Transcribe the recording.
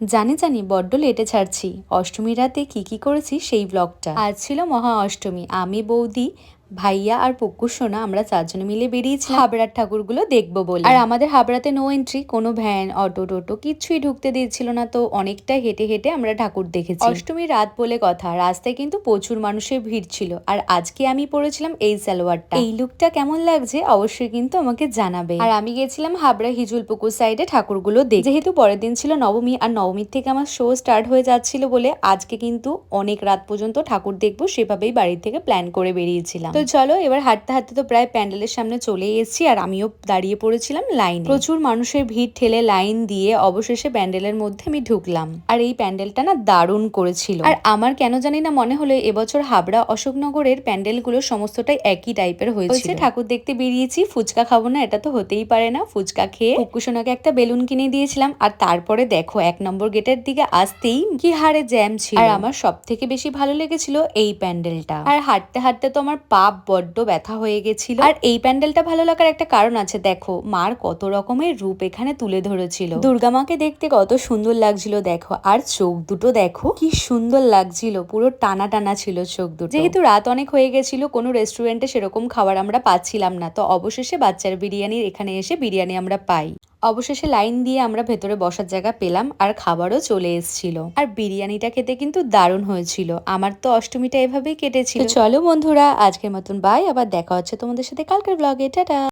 জানি জানি বড্ড লেটে ছাড়ছি। অষ্টমীর রাতে কি করেছি সেই ব্লগটা। আজ ছিল মহা অষ্টমী। আমি, বৌদি, ভাইয়া আর পক্কু সোনা আমরা চারজনে মিলে বেরিয়েছিলাম হাবড়ার ঠাকুরগুলো দেখবো বলে। আর আমাদের হাবড়াতে নো এন্ট্রি, কোনো ভ্যান অটো টোটো কিচ্ছুই ঢুকতে দিচ্ছিল না, তো অনেকটা হেঁটে হেঁটে আমরা ঠাকুর দেখেছি। অষ্টমীর রাত বলে কথা, রাস্তায় কিন্তু প্রচুর মানুষের ভিড় ছিল। আর আজকে আমি পরেছিলাম এই সালোয়ারটা। এই লুকটা কেমন লাগছে অবশ্যই কিন্তু আমাকে জানাবে। আর আমি গেছিলাম হাবড়া হিজুলপুকুর সাইডে ঠাকুরগুলো দেখতে, যেহেতু পরের দিন ছিল নবমী আর নবমীর থেকে আমার শো স্টার্ট হয়ে যাচ্ছিল বলে আজকে কিন্তু অনেক রাত পর্যন্ত ঠাকুর দেখবো সেভাবেই বাড়ি থেকে প্ল্যান করে বেরিয়েছিলাম। তো চলো এবার হাঁটতে হাঁটতে তো প্রায় প্যান্ডেলের সামনে চলে এসেছি, আর আমিও দাঁড়িয়ে পড়েছিলাম লাইনে। প্রচুর মানুষের ভিড় ঠেলে লাইন দিয়ে অবশেষে প্যান্ডেলের মধ্যে আমি ঢুকলাম। আর এই প্যান্ডেলটা না দারুণ করেছিল। আর আমার কেন জানি না মনে হলো এবছর হাবড়া অশোকনগরের প্যান্ডেলগুলো সমস্তটাই একই টাইপের হয়েছে। ঠাকুর দেখতে বেরিয়েছি, ফুচকা খাবো না এটা তো হতেই পারে না। ফুচকা খেয়ে কুকুসোনাকে একটা বেলুন কিনে দিয়েছিলাম। আর তারপরে দেখো 1 নম্বর গেটের দিকে আসতেই কি হারে জ্যাম ছিল। আর আমার সব থেকে বেশি ভালো লেগেছিল এই প্যান্ডেলটা। আর হাঁটতে হাঁটতে তো আমার পা বড্ড ব্যথা হয়ে গেছিল। আর এই প্যান্ডেলটা ভালো লাগার একটা কারণ আছে, দেখো মার কত রকমের রূপ এখানে তুলে ধরেছিল। দুর্গা মাকে দেখতে কত সুন্দর লাগছিল দেখো, আর চোখ দুটো দেখো কি সুন্দর লাগছিল, পুরো টানা টানা ছিল চোখ দুটো। যেহেতু রাত অনেক হয়ে গেছিল, কোনো রেস্টুরেন্টে সেরকম খাবার আমরা পাচ্ছিলাম না, তো অবশেষে বাচ্চার বিরিয়ানির এখানে এসে বিরিয়ানি আমরা পাই। অবশেষে লাইন দিয়ে আমরা ভেতরে বসার জায়গা পেলাম, আর খাবারও চলে এসেছিল। আর বিরিয়ানিটা খেতে কিন্তু দারুণ হয়েছিল। আমার তো অষ্টমীটা এভাবেই কেটেছিল। চলো বন্ধুরা, আজকের মতন বাই, আবার দেখা হচ্ছে তোমাদের সাথে কালকের ব্লগে। টাটা।